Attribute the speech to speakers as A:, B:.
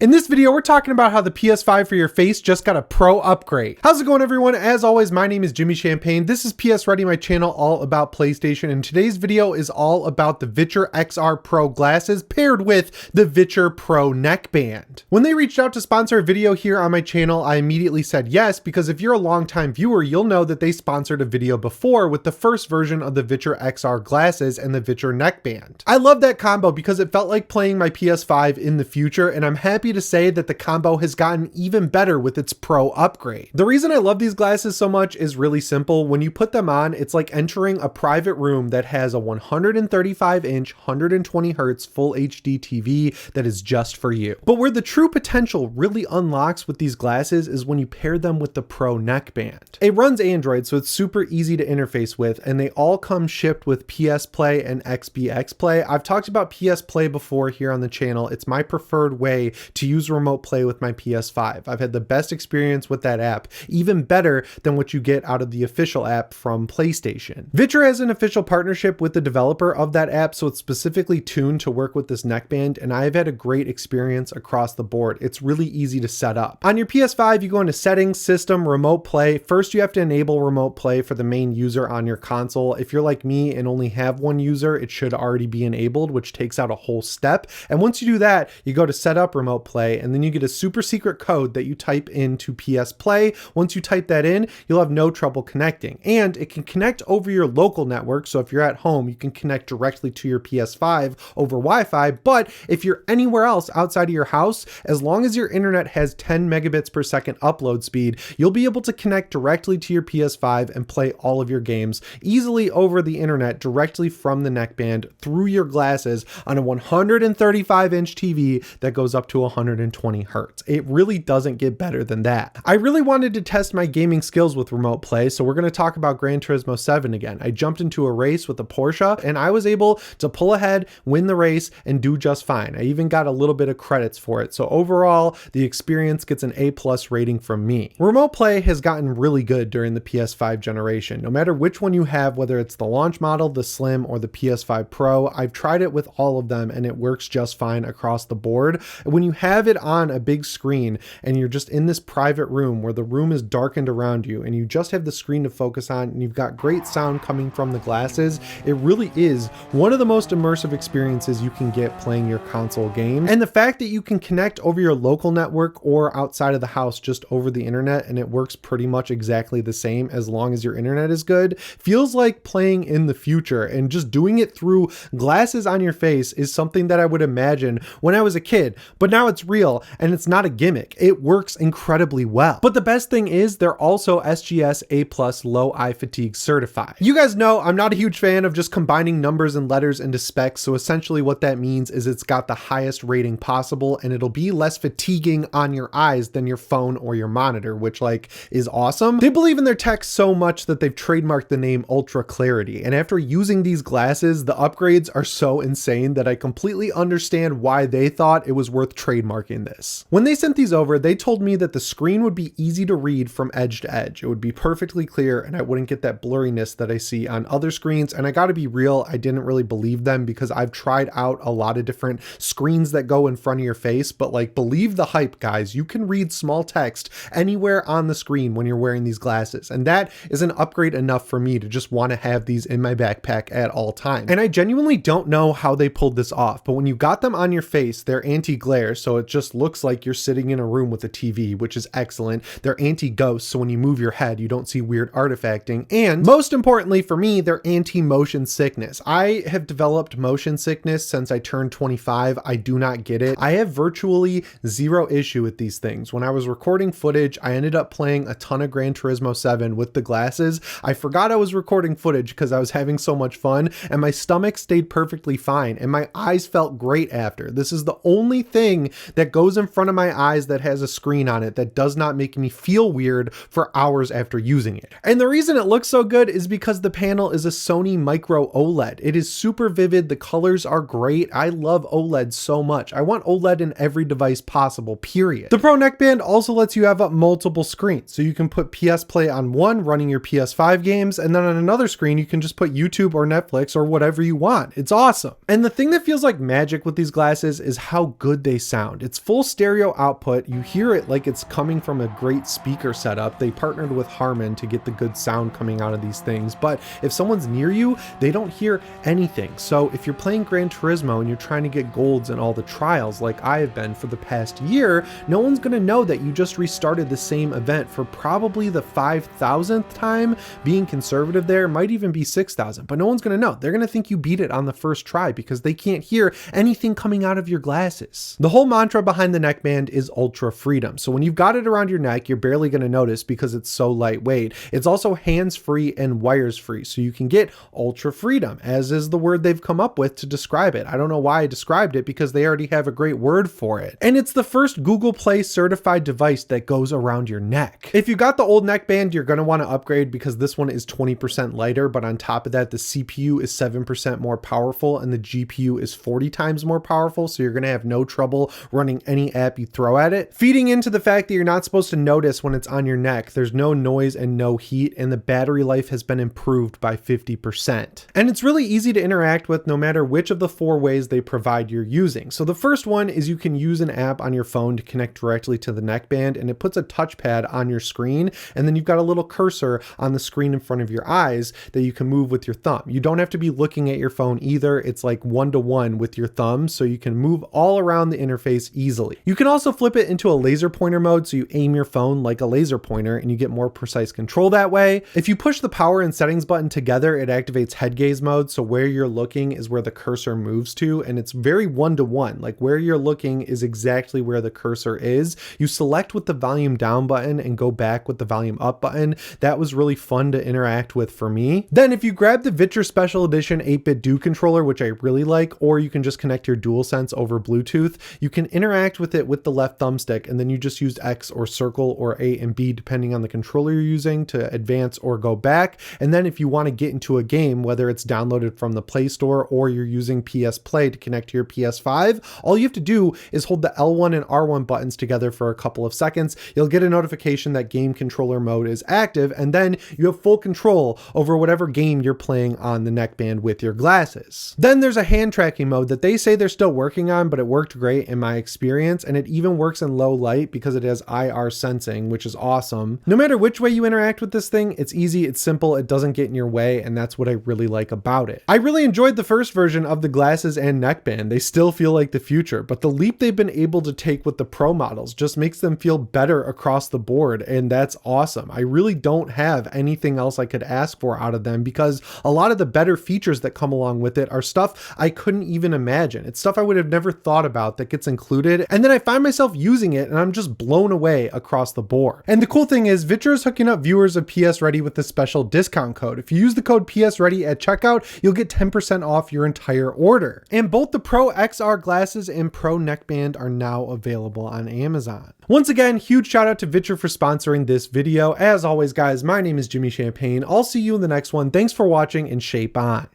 A: In this video, we're talking about how the PS5 for your face just got a pro upgrade. How's it going, everyone? As always, my name is Jimmy Champagne. This is PSReady, my channel all about PlayStation, and today's video is all about the VITURE XR Pro Glasses paired with the VITURE Pro neckband. When they reached out to sponsor a video here on my channel, I immediately said yes, because if you're a longtime viewer, you'll know that they sponsored a video before with the first version of the VITURE XR Glasses and the VITURE neckband. I love that combo because it felt like playing my PS5 in the future, and I'm happy to say that the combo has gotten even better with its Pro upgrade. The reason I love these glasses so much is really simple. When you put them on, it's like entering a private room that has a 135-inch, 120 Hz full HD TV that is just for you. But where the true potential really unlocks with these glasses is when you pair them with the Pro neckband. It runs Android, so it's super easy to interface with, and they all come shipped with PS Play and XBX Play. I've talked about PS Play before here on the channel. It's my preferred way to use remote play with my PS5. I've had the best experience with that app, even better than what you get out of the official app from PlayStation. VITURE has an official partnership with the developer of that app, so it's specifically tuned to work with this neckband, and I've had a great experience across the board. It's really easy to set up. On your PS5, you go into Settings, System, Remote Play. First, you have to enable Remote Play for the main user on your console. If you're like me and only have one user, it should already be enabled, which takes out a whole step. And once you do that, you go to Set Up Remote Play, and then you get a super secret code that you type into PS Play. Once you type that in, you'll have no trouble connecting. And it can connect over your local network, so if you're at home, you can connect directly to your PS5 over Wi-Fi, but if you're anywhere else outside of your house, as long as your internet has 10 megabits per second upload speed, you'll be able to connect directly to your PS5 and play all of your games easily over the internet directly from the neckband through your glasses on a 135-inch TV that goes up to 120 Hertz. It really doesn't get better than that. I really wanted to test my gaming skills with remote play, so we're going to talk about Gran Turismo 7 again. I jumped into a race with a Porsche and I was able to pull ahead, win the race, and do just fine. I even got a little bit of credits for it. So overall, the experience gets an A+ rating from me. Remote play has gotten really good during the PS5 generation. No matter which one you have, whether it's the launch model, the Slim, or the PS5 Pro, I've tried it with all of them and it works just fine across the board. When you have it on a big screen and you're just in this private room where the room is darkened around you and you just have the screen to focus on and you've got great sound coming from the glasses, it really is one of the most immersive experiences you can get playing your console games. And the fact that you can connect over your local network or outside of the house just over the internet and it works pretty much exactly the same as long as your internet is good feels like playing in the future, and just doing it through glasses on your face is something that I would imagine when I was a kid, but now it's real and it's not a gimmick. It works incredibly well. But the best thing is they're also SGS A+ low eye fatigue certified. You guys know I'm not a huge fan of just combining numbers and letters into specs, so essentially what that means is it's got the highest rating possible and it'll be less fatiguing on your eyes than your phone or your monitor, which is awesome. They believe in their tech so much that they've trademarked the name Ultra Clarity, and after using these glasses, the upgrades are so insane that I completely understand why they thought it was worth trademarking this. When they sent these over, they told me that the screen would be easy to read from edge to edge. It would be perfectly clear and I wouldn't get that blurriness that I see on other screens. And I gotta be real, I didn't really believe them because I've tried out a lot of different screens that go in front of your face, but believe the hype, guys. You can read small text anywhere on the screen when you're wearing these glasses. And that is an upgrade enough for me to just want to have these in my backpack at all times. And I genuinely don't know how they pulled this off, but when you got them on your face, they're anti-glare, so it just looks like you're sitting in a room with a TV, which is excellent. They're anti-ghost, so when you move your head, you don't see weird artifacting. And most importantly for me, they're anti-motion sickness. I have developed motion sickness since I turned 25. I do not get it. I have virtually zero issue with these things. When I was recording footage, I ended up playing a ton of Gran Turismo 7 with the glasses. I forgot I was recording footage because I was having so much fun, and my stomach stayed perfectly fine and my eyes felt great after. This is the only thing that goes in front of my eyes that has a screen on it that does not make me feel weird for hours after using it. And the reason it looks so good is because the panel is a Sony Micro OLED. It is super vivid. The colors are great. I love OLED so much. I want OLED in every device possible, period. The Pro neckband also lets you have up multiple screens. So you can put PS Play on one running your PS5 games, and then on another screen, you can just put YouTube or Netflix or whatever you want. It's awesome. And the thing that feels like magic with these glasses is how good they sound. sound. It's full stereo output. You hear it like it's coming from a great speaker setup. They partnered with Harman to get the good sound coming out of these things, but if someone's near you, they don't hear anything. So if you're playing Gran Turismo and you're trying to get golds in all the trials like I have been for the past year, no one's gonna know that you just restarted the same event for probably the 5,000th time. Being conservative there, might even be 6,000, but no one's gonna know. They're gonna think you beat it on the first try because they can't hear anything coming out of your glasses. The whole mantra behind the neckband is ultra freedom. So when you've got it around your neck, you're barely gonna notice because it's so lightweight. It's also hands-free and wires-free, so you can get ultra freedom, as is the word they've come up with to describe it. I don't know why I described it because they already have a great word for it. And it's the first Google Play certified device that goes around your neck. If you got the old neckband, you're gonna wanna upgrade because this one is 20% lighter, but on top of that, the CPU is 7% more powerful and the GPU is 40 times more powerful, so you're gonna have no trouble running any app you throw at it. Feeding into the fact that you're not supposed to notice when it's on your neck, there's no noise and no heat, and the battery life has been improved by 50%. And it's really easy to interact with no matter which of the 4 ways they provide you're using. So the first one is you can use an app on your phone to connect directly to the neckband, and it puts a touchpad on your screen, and then you've got a little cursor on the screen in front of your eyes that you can move with your thumb. You don't have to be looking at your phone either. It's like 1-to-1 with your thumb, so you can move all around the interface easily. You can also flip it into a laser pointer mode, so you aim your phone like a laser pointer and you get more precise control that way. If you push the power and settings button together, it activates head gaze mode, so where you're looking is where the cursor moves to, and it's very 1-to-1. Like where you're looking is exactly where the cursor is. You select with the volume down button and go back with the volume up button. That was really fun to interact with for me. Then if you grab the VITURE Special Edition 8-bit Do controller, which I really like, or you can just connect your DualSense over Bluetooth, you can interact with it with the left thumbstick, and then you just use X or circle or A and B depending on the controller you're using to advance or go back. And then if you want to get into a game, whether it's downloaded from the Play Store or you're using PS Play to connect to your PS5, all you have to do is hold the L1 and R1 buttons together for a couple of seconds. You'll get a notification that game controller mode is active, and then you have full control over whatever game you're playing on the neckband with your glasses. Then there's a hand tracking mode that they say they're still working on, but it worked great in my experience, and it even works in low light because it has IR sensing, which is awesome. No matter which way you interact with this thing, it's easy, it's simple, it doesn't get in your way, and that's what I really like about it. I really enjoyed the first version of the glasses and neckband. They still feel like the future, but the leap they've been able to take with the Pro models just makes them feel better across the board, and that's awesome. I really don't have anything else I could ask for out of them because a lot of the better features that come along with it are stuff I couldn't even imagine. It's stuff I would have never thought about that gets included, and then I find myself using it and I'm just blown away across the board. And the cool thing is VITURE is hooking up viewers of PSReady with a special discount code. If you use the code PSReady at checkout, you'll get 10% off your entire order. And both the Pro XR glasses and Pro neckband are now available on Amazon. Once again, huge shout out to VITURE for sponsoring this video. As always, guys, my name is Jimmy Champagne. I'll see you in the next one. Thanks for watching and shape on.